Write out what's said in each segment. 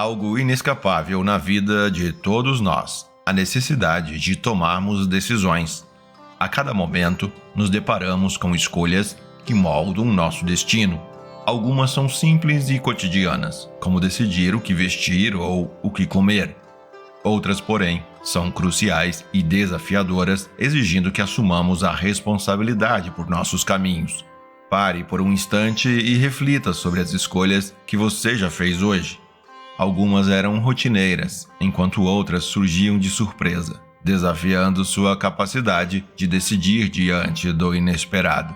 algo inescapável na vida de todos nós, a necessidade de tomarmos decisões. A cada momento, nos deparamos com escolhas que moldam nosso destino. Algumas são simples e cotidianas, como decidir o que vestir ou o que comer. Outras, porém, são cruciais e desafiadoras, exigindo que assumamos a responsabilidade por nossos caminhos. Pare por um instante e reflita sobre as escolhas que você já fez hoje. Algumas eram rotineiras, enquanto outras surgiam de surpresa, desafiando sua capacidade de decidir diante do inesperado.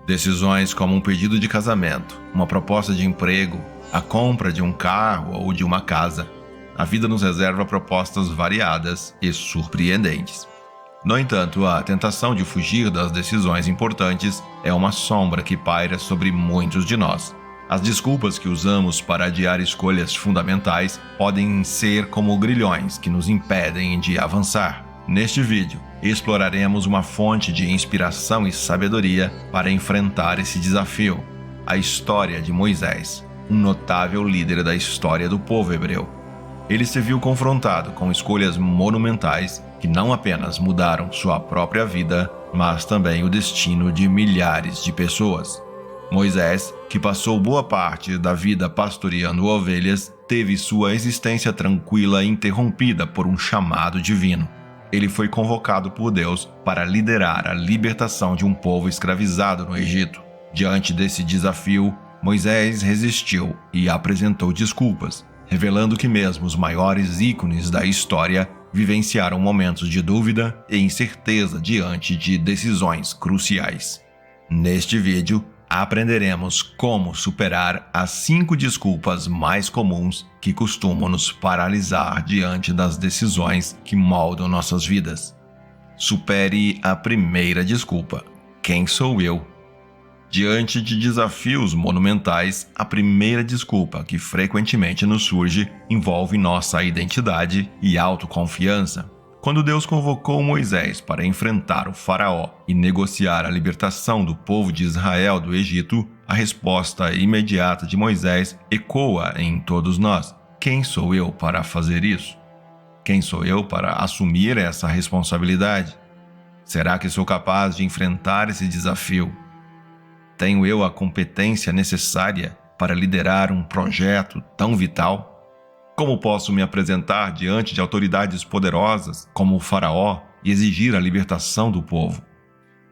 Decisões como um pedido de casamento, uma proposta de emprego, a compra de um carro ou de uma casa. A vida nos reserva propostas variadas e surpreendentes. No entanto, a tentação de fugir das decisões importantes é uma sombra que paira sobre muitos de nós. As desculpas que usamos para adiar escolhas fundamentais podem ser como grilhões que nos impedem de avançar. Neste vídeo, exploraremos uma fonte de inspiração e sabedoria para enfrentar esse desafio: a história de Moisés, um notável líder da história do povo hebreu. Ele se viu confrontado com escolhas monumentais que não apenas mudaram sua própria vida, mas também o destino de milhares de pessoas. Moisés, que passou boa parte da vida pastoreando ovelhas, teve sua existência tranquila interrompida por um chamado divino. Ele foi convocado por Deus para liderar a libertação de um povo escravizado no Egito. Diante desse desafio, Moisés resistiu e apresentou desculpas, revelando que mesmo os maiores ícones da história vivenciaram momentos de dúvida e incerteza diante de decisões cruciais. Neste vídeo, aprenderemos como superar as 5 desculpas mais comuns que costumam nos paralisar diante das decisões que moldam nossas vidas. Supere a primeira desculpa: quem sou eu? Diante de desafios monumentais, a primeira desculpa que frequentemente nos surge envolve nossa identidade e autoconfiança. Quando Deus convocou Moisés para enfrentar o faraó e negociar a libertação do povo de Israel do Egito, a resposta imediata de Moisés ecoa em todos nós: quem sou eu para fazer isso? Quem sou eu para assumir essa responsabilidade? Será que sou capaz de enfrentar esse desafio? Tenho eu a competência necessária para liderar um projeto tão vital? Como posso me apresentar diante de autoridades poderosas, como o faraó, e exigir a libertação do povo?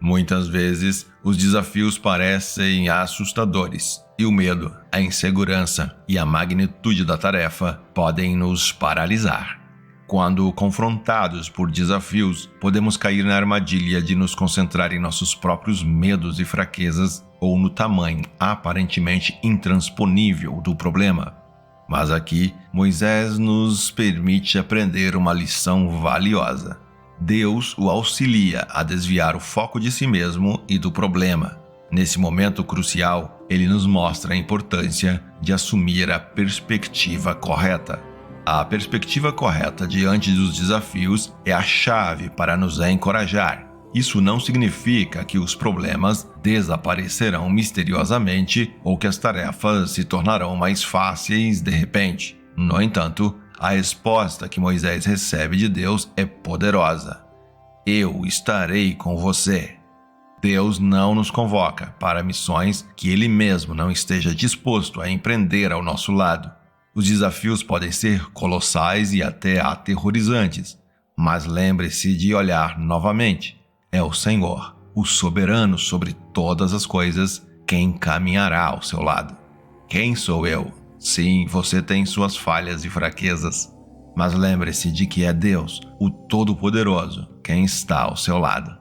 Muitas vezes, os desafios parecem assustadores, e o medo, a insegurança e a magnitude da tarefa podem nos paralisar. Quando confrontados por desafios, podemos cair na armadilha de nos concentrar em nossos próprios medos e fraquezas ou no tamanho aparentemente intransponível do problema. Mas aqui, Moisés nos permite aprender uma lição valiosa. Deus o auxilia a desviar o foco de si mesmo e do problema. Nesse momento crucial, ele nos mostra a importância de assumir a perspectiva correta. A perspectiva correta diante dos desafios é a chave para nos encorajar. Isso não significa que os problemas desaparecerão misteriosamente ou que as tarefas se tornarão mais fáceis de repente. No entanto, a resposta que Moisés recebe de Deus é poderosa: eu estarei com você. Deus não nos convoca para missões que Ele mesmo não esteja disposto a empreender ao nosso lado. Os desafios podem ser colossais e até aterrorizantes, mas lembre-se de olhar novamente. É o Senhor, o soberano sobre todas as coisas, quem caminhará ao seu lado. Quem sou eu? Sim, você tem suas falhas e fraquezas, mas lembre-se de que é Deus, o Todo-Poderoso, quem está ao seu lado.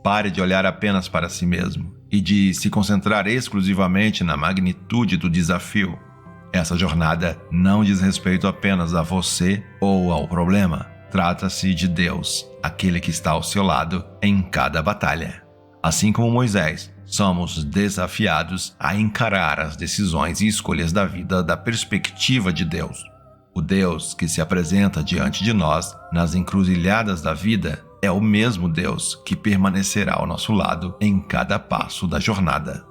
Pare de olhar apenas para si mesmo e de se concentrar exclusivamente na magnitude do desafio. Essa jornada não diz respeito apenas a você ou ao problema. Trata-se de Deus, aquele que está ao seu lado em cada batalha. Assim como Moisés, somos desafiados a encarar as decisões e escolhas da vida da perspectiva de Deus. O Deus que se apresenta diante de nós nas encruzilhadas da vida é o mesmo Deus que permanecerá ao nosso lado em cada passo da jornada.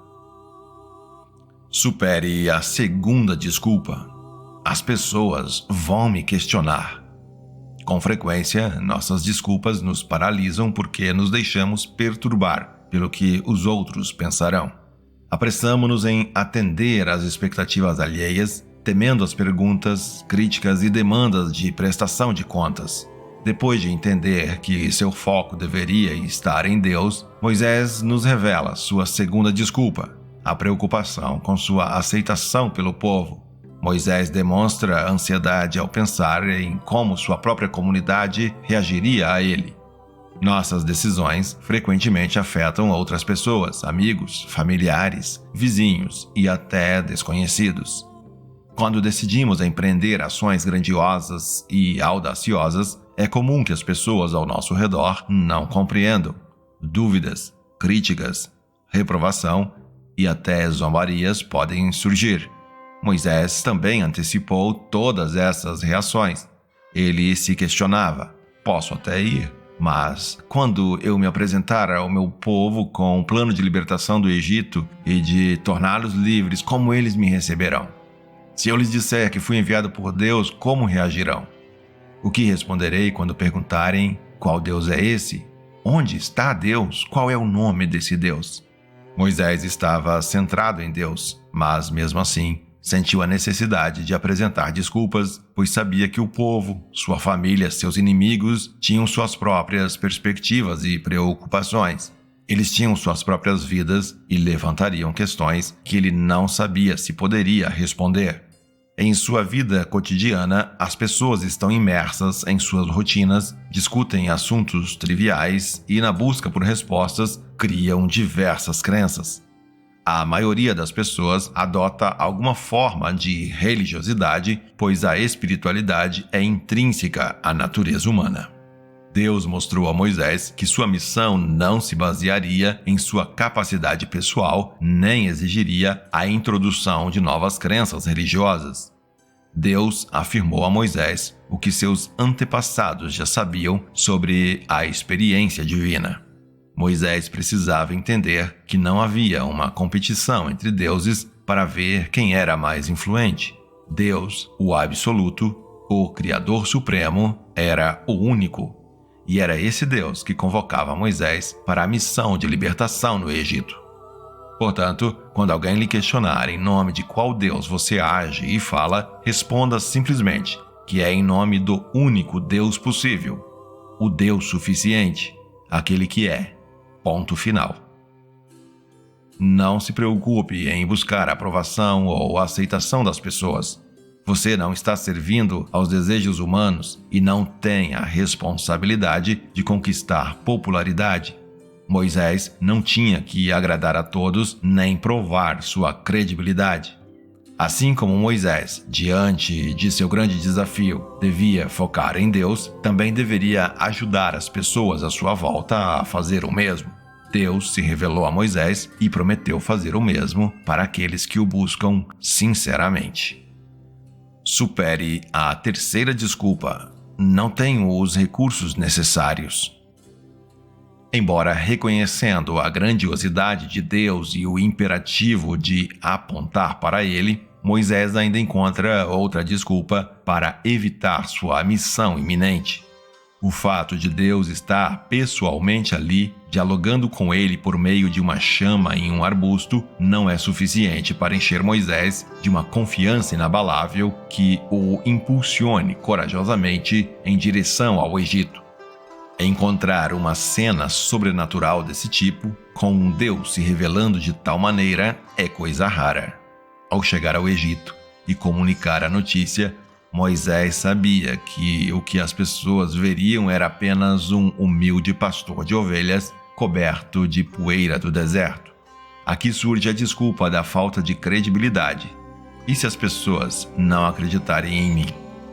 Supere a segunda desculpa: As pessoas vão me questionar. Com frequência, nossas desculpas nos paralisam porque nos deixamos perturbar pelo que os outros pensarão. Apressamo-nos em atender às expectativas alheias, temendo as perguntas, críticas e demandas de prestação de contas. Depois de entender que seu foco deveria estar em Deus, Moisés nos revela sua segunda desculpa, a preocupação com sua aceitação pelo povo. Moisés demonstra ansiedade ao pensar em como sua própria comunidade reagiria a ele. Nossas decisões frequentemente afetam outras pessoas, amigos, familiares, vizinhos e até desconhecidos. Quando decidimos empreender ações grandiosas e audaciosas, é comum que as pessoas ao nosso redor não compreendam. Dúvidas, críticas, reprovação e até zombarias podem surgir. Moisés também antecipou todas essas reações. Ele se questionava: posso até ir, mas quando eu me apresentar ao meu povo com um plano de libertação do Egito e de torná-los livres, como eles me receberão? Se eu lhes disser que fui enviado por Deus, como reagirão? O que responderei quando perguntarem qual Deus é esse? Onde está Deus? Qual é o nome desse Deus? Moisés estava centrado em Deus, mas mesmo assim sentiu a necessidade de apresentar desculpas, pois sabia que o povo, sua família, seus inimigos tinham suas próprias perspectivas e preocupações. Eles tinham suas próprias vidas e levantariam questões que ele não sabia se poderia responder. Em sua vida cotidiana, as pessoas estão imersas em suas rotinas, discutem assuntos triviais e, na busca por respostas, criam diversas crenças. A maioria das pessoas adota alguma forma de religiosidade, pois a espiritualidade é intrínseca à natureza humana. Deus mostrou a Moisés que sua missão não se basearia em sua capacidade pessoal, nem exigiria a introdução de novas crenças religiosas. Deus afirmou a Moisés o que seus antepassados já sabiam sobre a experiência divina. Moisés precisava entender que não havia uma competição entre deuses para ver quem era mais influente. Deus, o absoluto, o Criador Supremo, era o único. E era esse Deus que convocava Moisés para a missão de libertação no Egito. Portanto, quando alguém lhe questionar em nome de qual Deus você age e fala, responda simplesmente que é em nome do único Deus possível, o Deus suficiente, aquele que é. Ponto final. Não se preocupe em buscar a aprovação ou a aceitação das pessoas. Você não está servindo aos desejos humanos e não tem a responsabilidade de conquistar popularidade. Moisés não tinha que agradar a todos nem provar sua credibilidade. Assim como Moisés, diante de seu grande desafio, devia focar em Deus, também deveria ajudar as pessoas à sua volta a fazer o mesmo. Deus se revelou a Moisés e prometeu fazer o mesmo para aqueles que o buscam sinceramente. Supere a terceira desculpa: não tenho os recursos necessários. Embora reconhecendo a grandiosidade de Deus e o imperativo de apontar para ele, Moisés ainda encontra outra desculpa para evitar sua missão iminente. O fato de Deus estar pessoalmente ali, dialogando com ele por meio de uma chama em um arbusto, não é suficiente para encher Moisés de uma confiança inabalável que o impulsione corajosamente em direção ao Egito. Encontrar uma cena sobrenatural desse tipo, com um Deus se revelando de tal maneira, é coisa rara. Ao chegar ao Egito e comunicar a notícia, Moisés sabia que o que as pessoas veriam era apenas um humilde pastor de ovelhas coberto de poeira do deserto. Aqui surge a desculpa da falta de credibilidade. E se as pessoas não acreditarem em mim?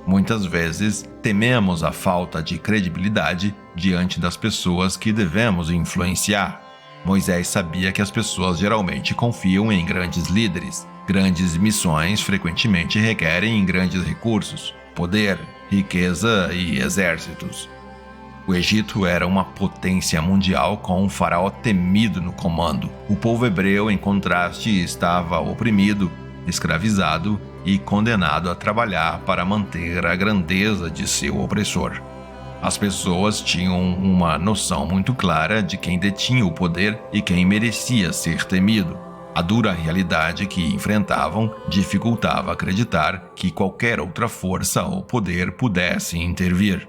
Muitas vezes tememos a falta de credibilidade diante das pessoas que devemos influenciar. Moisés sabia que as pessoas geralmente confiam em grandes líderes. Grandes missões frequentemente requerem grandes recursos, poder, riqueza e exércitos. O Egito era uma potência mundial com um faraó temido no comando. O povo hebreu, em contraste, estava oprimido, escravizado e condenado a trabalhar para manter a grandeza de seu opressor. As pessoas tinham uma noção muito clara de quem detinha o poder e quem merecia ser temido. A dura realidade que enfrentavam dificultava acreditar que qualquer outra força ou poder pudesse intervir.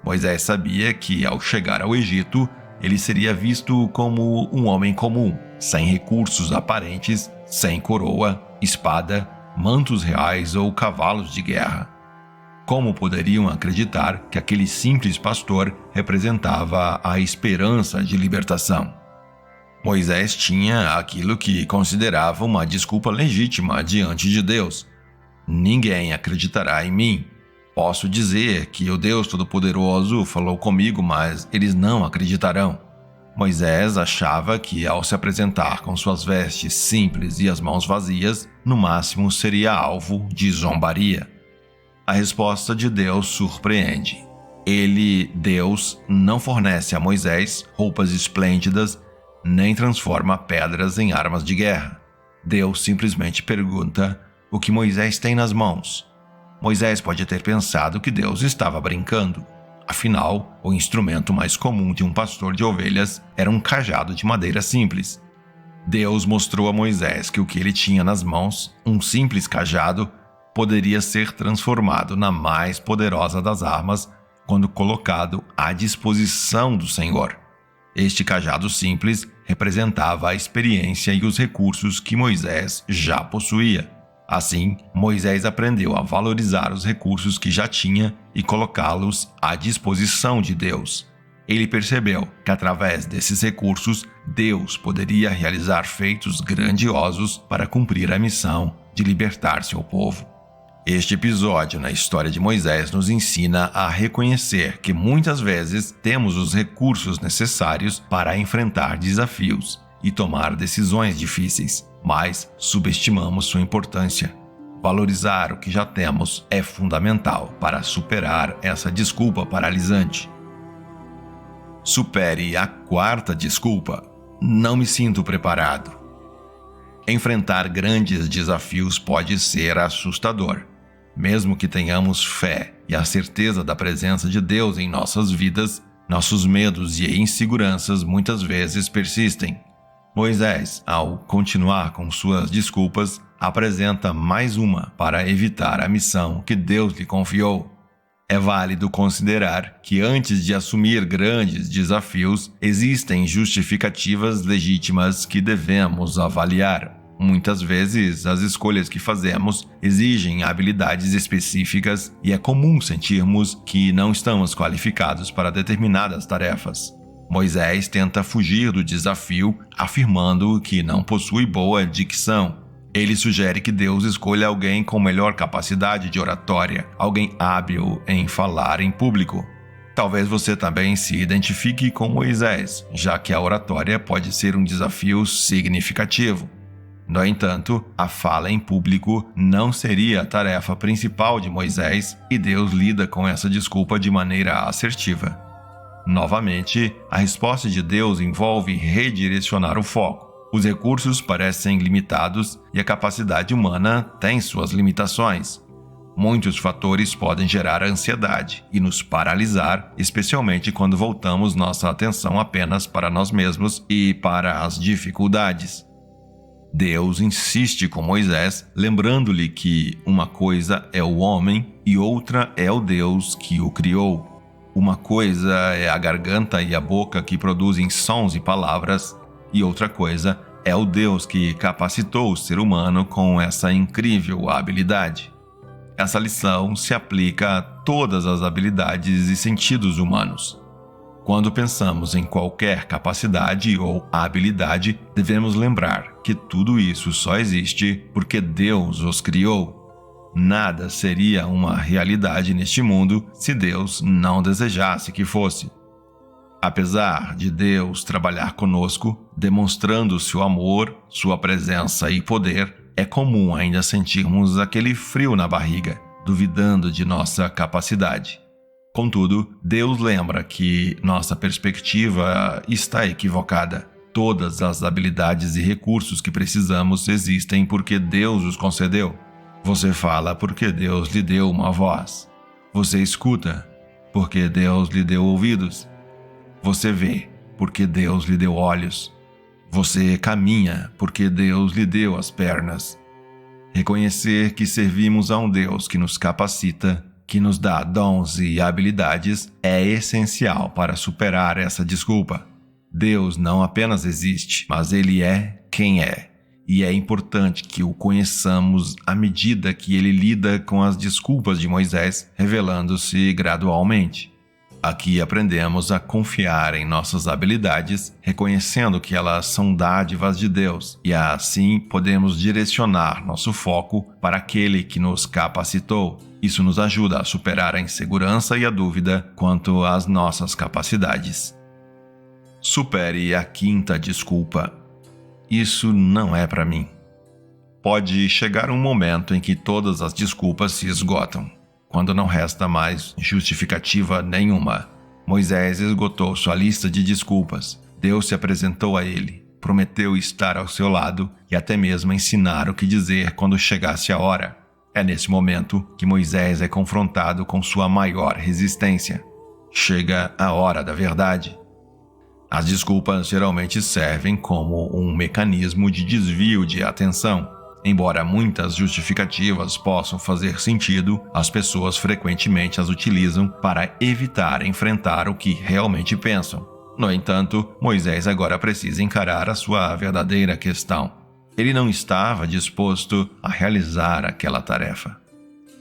Moisés sabia que, ao chegar ao Egito, ele seria visto como um homem comum, sem recursos aparentes, sem coroa, espada, mantos reais ou cavalos de guerra. Como poderiam acreditar que aquele simples pastor representava a esperança de libertação? Moisés tinha aquilo que considerava uma desculpa legítima diante de Deus. Ninguém acreditará em mim. Posso dizer que o Deus Todo-Poderoso falou comigo, mas eles não acreditarão. Moisés achava que, ao se apresentar com suas vestes simples e as mãos vazias, no máximo seria alvo de zombaria. A resposta de Deus surpreende. Ele, Deus, não fornece a Moisés roupas esplêndidas, nem transforma pedras em armas de guerra. Deus simplesmente pergunta o que Moisés tem nas mãos. Moisés pode ter pensado que Deus estava brincando. Afinal, o instrumento mais comum de um pastor de ovelhas era um cajado de madeira simples. Deus mostrou a Moisés que o que ele tinha nas mãos, um simples cajado, poderia ser transformado na mais poderosa das armas quando colocado à disposição do Senhor. Este cajado simples representava a experiência e os recursos que Moisés já possuía. Assim, Moisés aprendeu a valorizar os recursos que já tinha e colocá-los à disposição de Deus. Ele percebeu que, através desses recursos, Deus poderia realizar feitos grandiosos para cumprir a missão de libertar seu povo. Este episódio na história de Moisés nos ensina a reconhecer que muitas vezes temos os recursos necessários para enfrentar desafios e tomar decisões difíceis, mas subestimamos sua importância. Valorizar o que já temos é fundamental para superar essa desculpa paralisante. Supere a quarta desculpa: não me sinto preparado. Enfrentar grandes desafios pode ser assustador. Mesmo que tenhamos fé e a certeza da presença de Deus em nossas vidas, nossos medos e inseguranças muitas vezes persistem. Moisés, ao continuar com suas desculpas, apresenta mais uma para evitar a missão que Deus lhe confiou. É válido considerar que, antes de assumir grandes desafios, existem justificativas legítimas que devemos avaliar. Muitas vezes, as escolhas que fazemos exigem habilidades específicas e é comum sentirmos que não estamos qualificados para determinadas tarefas. Moisés tenta fugir do desafio, afirmando que não possui boa dicção. Ele sugere que Deus escolha alguém com melhor capacidade de oratória, alguém hábil em falar em público. Talvez você também se identifique com Moisés, já que a oratória pode ser um desafio significativo. No entanto, a fala em público não seria a tarefa principal de Moisés e Deus lida com essa desculpa de maneira assertiva. Novamente, a resposta de Deus envolve redirecionar o foco. Os recursos parecem limitados e a capacidade humana tem suas limitações. Muitos fatores podem gerar ansiedade e nos paralisar, especialmente quando voltamos nossa atenção apenas para nós mesmos e para as dificuldades. Deus insiste com Moisés, lembrando-lhe que uma coisa é o homem e outra é o Deus que o criou. Uma coisa é a garganta e a boca que produzem sons e palavras, e outra coisa é o Deus que capacitou o ser humano com essa incrível habilidade. Essa lição se aplica a todas as habilidades e sentidos humanos. Quando pensamos em qualquer capacidade ou habilidade, devemos lembrar que tudo isso só existe porque Deus os criou. Nada seria uma realidade neste mundo se Deus não desejasse que fosse. Apesar de Deus trabalhar conosco, demonstrando seu amor, sua presença e poder, é comum ainda sentirmos aquele frio na barriga, duvidando de nossa capacidade. Contudo, Deus lembra que nossa perspectiva está equivocada. Todas as habilidades e recursos que precisamos existem porque Deus os concedeu. Você fala porque Deus lhe deu uma voz. Você escuta porque Deus lhe deu ouvidos. Você vê porque Deus lhe deu olhos. Você caminha porque Deus lhe deu as pernas. Reconhecer que servimos a um Deus que nos capacita, que nos dá dons e habilidades, é essencial para superar essa desculpa. Deus não apenas existe, mas Ele é quem é. E é importante que o conheçamos à medida que ele lida com as desculpas de Moisés, revelando-se gradualmente. Aqui aprendemos a confiar em nossas habilidades, reconhecendo que elas são dádivas de Deus, e assim podemos direcionar nosso foco para aquele que nos capacitou. Isso nos ajuda a superar a insegurança e a dúvida quanto às nossas capacidades. Supere a quinta desculpa. Isso não é para mim. Pode chegar um momento em que todas as desculpas se esgotam, quando não resta mais justificativa nenhuma. Moisés esgotou sua lista de desculpas. Deus se apresentou a ele, prometeu estar ao seu lado e até mesmo ensinar o que dizer quando chegasse a hora. É nesse momento que Moisés é confrontado com sua maior resistência. Chega a hora da verdade. As desculpas geralmente servem como um mecanismo de desvio de atenção. Embora muitas justificativas possam fazer sentido, as pessoas frequentemente as utilizam para evitar enfrentar o que realmente pensam. No entanto, Moisés agora precisa encarar a sua verdadeira questão. Ele não estava disposto a realizar aquela tarefa.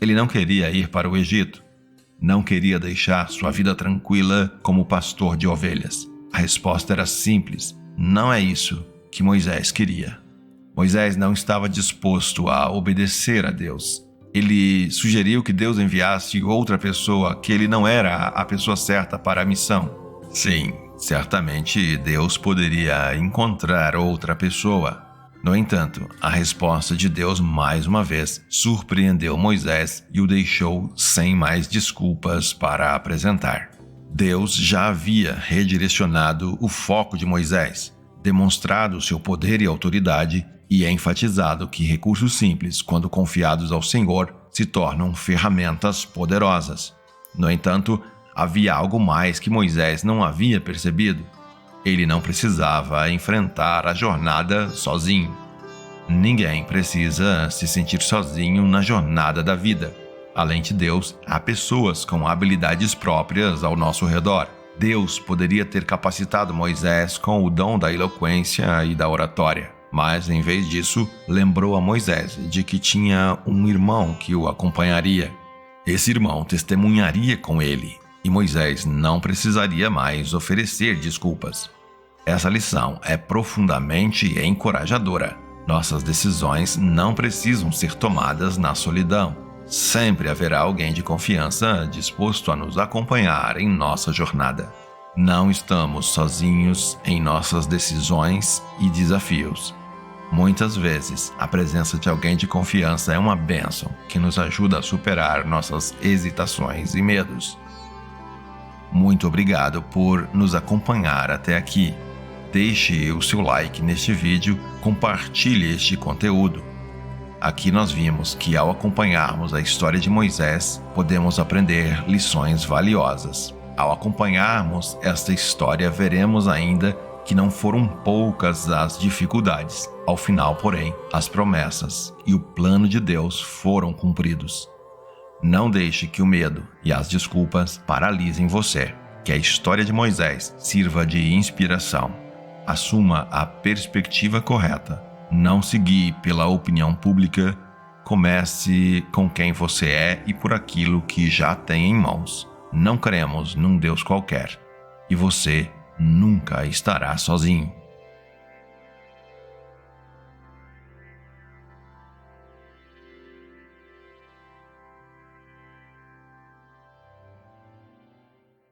Ele não queria ir para o Egito. Não queria deixar sua vida tranquila como pastor de ovelhas. A resposta era simples. Não é isso que Moisés queria. Moisés não estava disposto a obedecer a Deus. Ele sugeriu que Deus enviasse outra pessoa, que ele não era a pessoa certa para a missão. Sim, certamente Deus poderia encontrar outra pessoa. No entanto, a resposta de Deus mais uma vez surpreendeu Moisés e o deixou sem mais desculpas para apresentar. Deus já havia redirecionado o foco de Moisés, demonstrado seu poder e autoridade e enfatizado que recursos simples, quando confiados ao Senhor, se tornam ferramentas poderosas. No entanto, havia algo mais que Moisés não havia percebido. Ele não precisava enfrentar a jornada sozinho. Ninguém precisa se sentir sozinho na jornada da vida. Além de Deus, há pessoas com habilidades próprias ao nosso redor. Deus poderia ter capacitado Moisés com o dom da eloquência e da oratória, mas em vez disso, lembrou a Moisés de que tinha um irmão que o acompanharia. Esse irmão testemunharia com ele, e Moisés não precisaria mais oferecer desculpas. Essa lição é profundamente encorajadora. Nossas decisões não precisam ser tomadas na solidão. Sempre haverá alguém de confiança disposto a nos acompanhar em nossa jornada. Não estamos sozinhos em nossas decisões e desafios. Muitas vezes, a presença de alguém de confiança é uma bênção que nos ajuda a superar nossas hesitações e medos. Muito obrigado por nos acompanhar até aqui. Deixe o seu like neste vídeo, compartilhe este conteúdo. Aqui nós vimos que ao acompanharmos a história de Moisés, podemos aprender lições valiosas. Ao acompanharmos esta história, veremos ainda que não foram poucas as dificuldades. Ao final, porém, as promessas e o plano de Deus foram cumpridos. Não deixe que o medo e as desculpas paralisem você. Que a história de Moisés sirva de inspiração. Assuma a perspectiva correta. Não se guie pela opinião pública. Comece com quem você é e por aquilo que já tem em mãos. Não cremos num Deus qualquer. E você nunca estará sozinho.